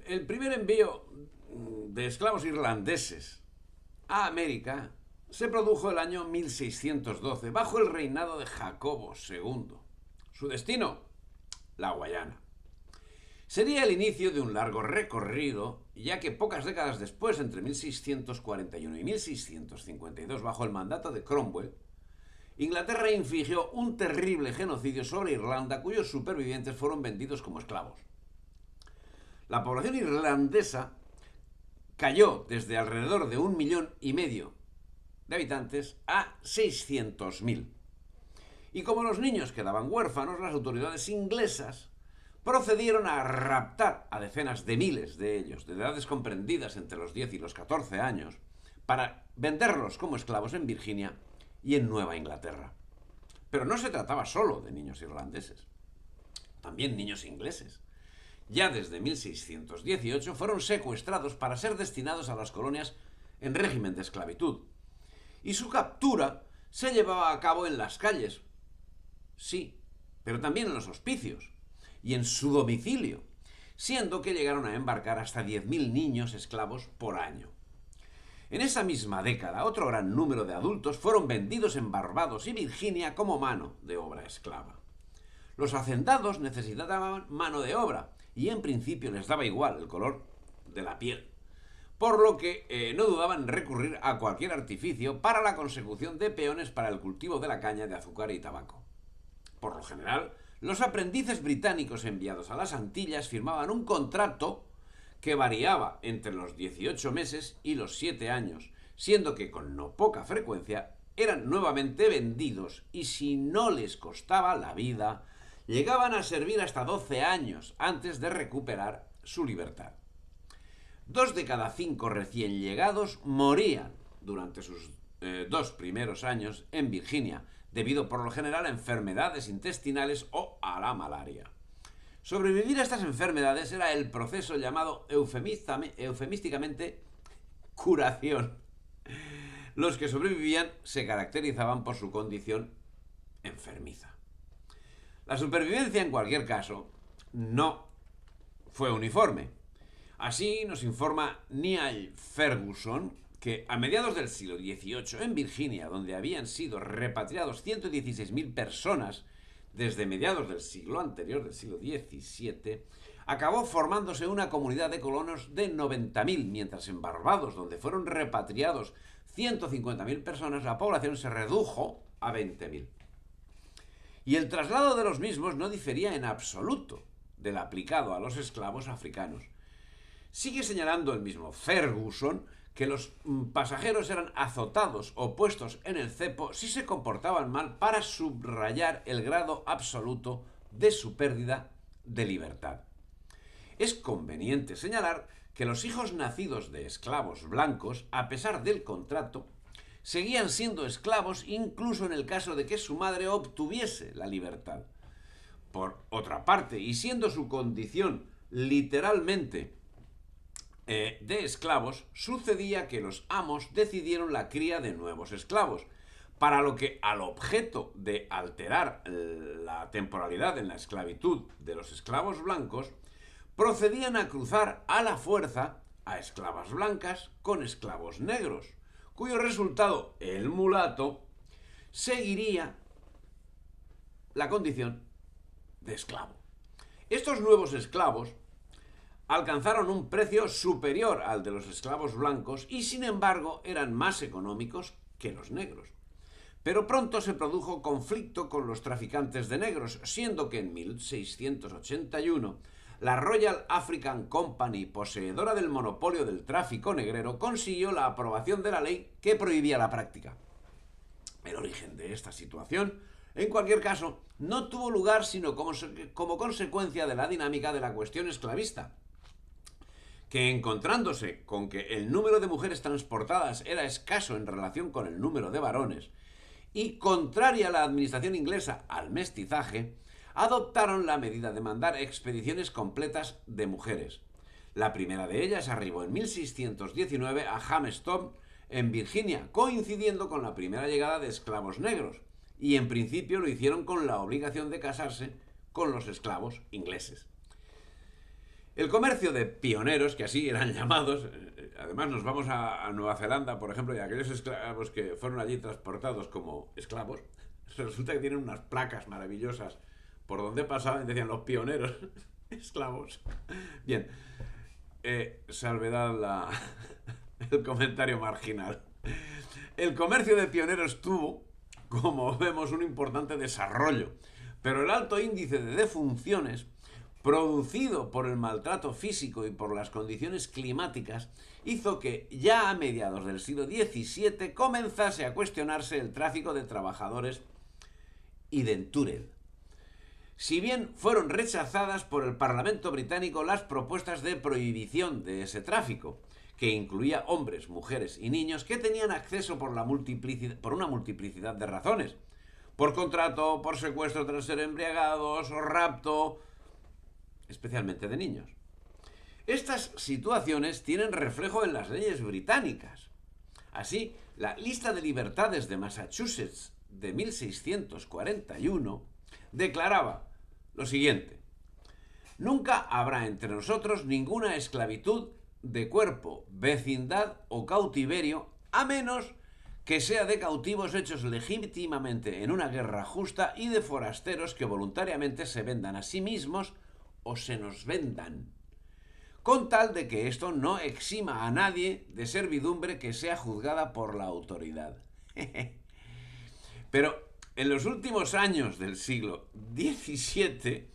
El primer envío de esclavos irlandeses a América se produjo el año 1612 bajo el reinado de Jacobo II. Su destino, la Guayana. Sería el inicio de un largo recorrido, ya que pocas décadas después, entre 1641 y 1652, bajo el mandato de Cromwell, Inglaterra infligió un terrible genocidio sobre Irlanda, cuyos supervivientes fueron vendidos como esclavos. La población irlandesa cayó desde alrededor de 1,5 millones de habitantes a 600.000. Y como los niños quedaban huérfanos, las autoridades inglesas procedieron a raptar a decenas de miles de ellos, de edades comprendidas entre los 10 y los 14 años, para venderlos como esclavos en Virginia y en Nueva Inglaterra. Pero no se trataba solo de niños irlandeses, también niños ingleses. Ya desde 1618 fueron secuestrados para ser destinados a las colonias en régimen de esclavitud. Y su captura se llevaba a cabo en las calles, sí, pero también en los hospicios y en su domicilio, siendo que llegaron a embarcar hasta 10.000 niños esclavos por año. En esa misma década, otro gran número de adultos fueron vendidos en Barbados y Virginia como mano de obra esclava. Los hacendados necesitaban mano de obra y en principio les daba igual el color de la piel, por lo que no dudaban en recurrir a cualquier artificio para la consecución de peones para el cultivo de la caña de azúcar y tabaco. Por lo general, los aprendices británicos enviados a las Antillas firmaban un contrato que variaba entre los 18 meses y los 7 años, siendo que con no poca frecuencia eran nuevamente vendidos y si no les costaba la vida, llegaban a servir hasta 12 años antes de recuperar su libertad. 2 de cada 5 recién llegados morían durante sus 2 primeros años en Virginia, debido por lo general a enfermedades intestinales o a la malaria. Sobrevivir a estas enfermedades era el proceso llamado eufemísticamente curación. Los que sobrevivían se caracterizaban por su condición enfermiza. La supervivencia, en cualquier caso, no fue uniforme. Así nos informa Niall Ferguson que a mediados del siglo XVIII, en Virginia, donde habían sido repatriados 116.000 personas desde mediados del siglo anterior, del siglo XVII, acabó formándose una comunidad de colonos de 90.000, mientras en Barbados, donde fueron repatriados 150.000 personas, la población se redujo a 20.000. Y el traslado de los mismos no difería en absoluto del aplicado a los esclavos africanos. Sigue señalando el mismo Ferguson que los pasajeros eran azotados o puestos en el cepo si se comportaban mal para subrayar el grado absoluto de su pérdida de libertad. Es conveniente señalar que los hijos nacidos de esclavos blancos, a pesar del contrato, seguían siendo esclavos incluso en el caso de que su madre obtuviese la libertad. Por otra parte, y siendo su condición literalmente de esclavos, sucedía que los amos decidieron la cría de nuevos esclavos, para lo que al objeto de alterar la temporalidad en la esclavitud de los esclavos blancos, procedían a cruzar a la fuerza a esclavas blancas con esclavos negros, cuyo resultado, el mulato, seguiría la condición de esclavo. Estos nuevos esclavos alcanzaron un precio superior al de los esclavos blancos y, sin embargo, eran más económicos que los negros. Pero pronto se produjo conflicto con los traficantes de negros, siendo que en 1681 la Royal African Company, poseedora del monopolio del tráfico negrero, consiguió la aprobación de la ley que prohibía la práctica. El origen de esta situación, en cualquier caso, no tuvo lugar sino como consecuencia de la dinámica de la cuestión esclavista, que encontrándose con que el número de mujeres transportadas era escaso en relación con el número de varones, y contraria a la administración inglesa al mestizaje, adoptaron la medida de mandar expediciones completas de mujeres. La primera de ellas arribó en 1619 a Jamestown, en Virginia, coincidiendo con la primera llegada de esclavos negros, y en principio lo hicieron con la obligación de casarse con los esclavos ingleses. El comercio de pioneros, que así eran llamados, además nos vamos a Nueva Zelanda, por ejemplo, y aquellos esclavos que fueron allí transportados como esclavos, resulta que tienen unas placas maravillosas por donde pasaban, decían los pioneros esclavos. Bien, salvedad el comentario marginal. El comercio de pioneros tuvo, como vemos, un importante desarrollo, pero el alto índice de defunciones producido por el maltrato físico y por las condiciones climáticas hizo que ya a mediados del siglo XVII comenzase a cuestionarse el tráfico de trabajadores y dentured. Si bien fueron rechazadas por el Parlamento británico las propuestas de prohibición de ese tráfico, que incluía hombres, mujeres y niños que tenían acceso por una multiplicidad de razones, por contrato, por secuestro tras ser embriagados o rapto, especialmente de niños. Estas situaciones tienen reflejo en las leyes británicas. Así, la lista de libertades de Massachusetts de 1641 declaraba lo siguiente: nunca habrá entre nosotros ninguna esclavitud de cuerpo, vecindad o cautiverio, a menos que sea de cautivos hechos legítimamente en una guerra justa y de forasteros que voluntariamente se vendan a sí mismos o se nos vendan, con tal de que esto no exima a nadie de servidumbre que sea juzgada por la autoridad. Pero en los últimos años del siglo XVII,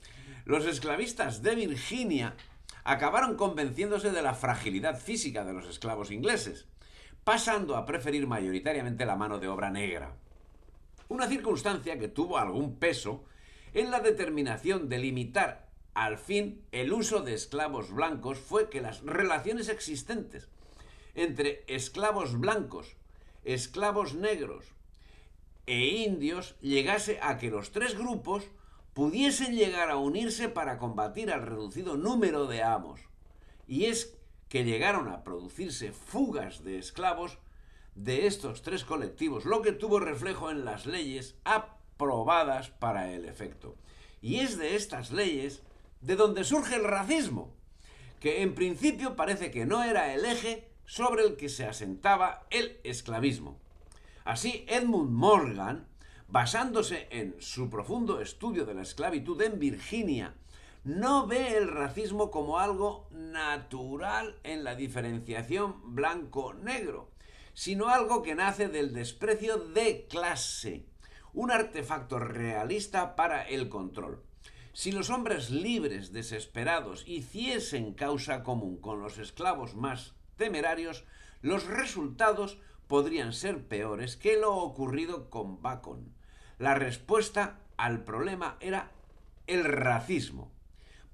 los esclavistas de Virginia acabaron convenciéndose de la fragilidad física de los esclavos ingleses, pasando a preferir mayoritariamente la mano de obra negra. Una circunstancia que tuvo algún peso en la determinación de limitar al fin el uso de esclavos blancos fue que las relaciones existentes entre esclavos blancos, esclavos negros e indios llegase a que los tres grupos pudiesen llegar a unirse para combatir al reducido número de amos. Y es que llegaron a producirse fugas de esclavos de estos tres colectivos, lo que tuvo reflejo en las leyes aprobadas para el efecto. Y es de estas leyes de donde surge el racismo, que en principio parece que no era el eje sobre el que se asentaba el esclavismo. Así, Edmund Morgan, basándose en su profundo estudio de la esclavitud en Virginia, no ve el racismo como algo natural en la diferenciación blanco-negro, sino algo que nace del desprecio de clase, un artefacto realista para el control. Si los hombres libres, desesperados, hiciesen causa común con los esclavos más temerarios, los resultados podrían ser peores que lo ocurrido con Bacon. La respuesta al problema era el racismo,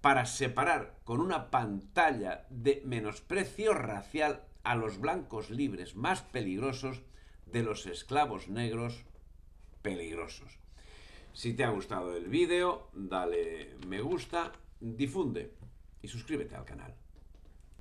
para separar con una pantalla de menosprecio racial a los blancos libres más peligrosos de los esclavos negros peligrosos. Si te ha gustado el vídeo, dale me gusta, difunde y suscríbete al canal.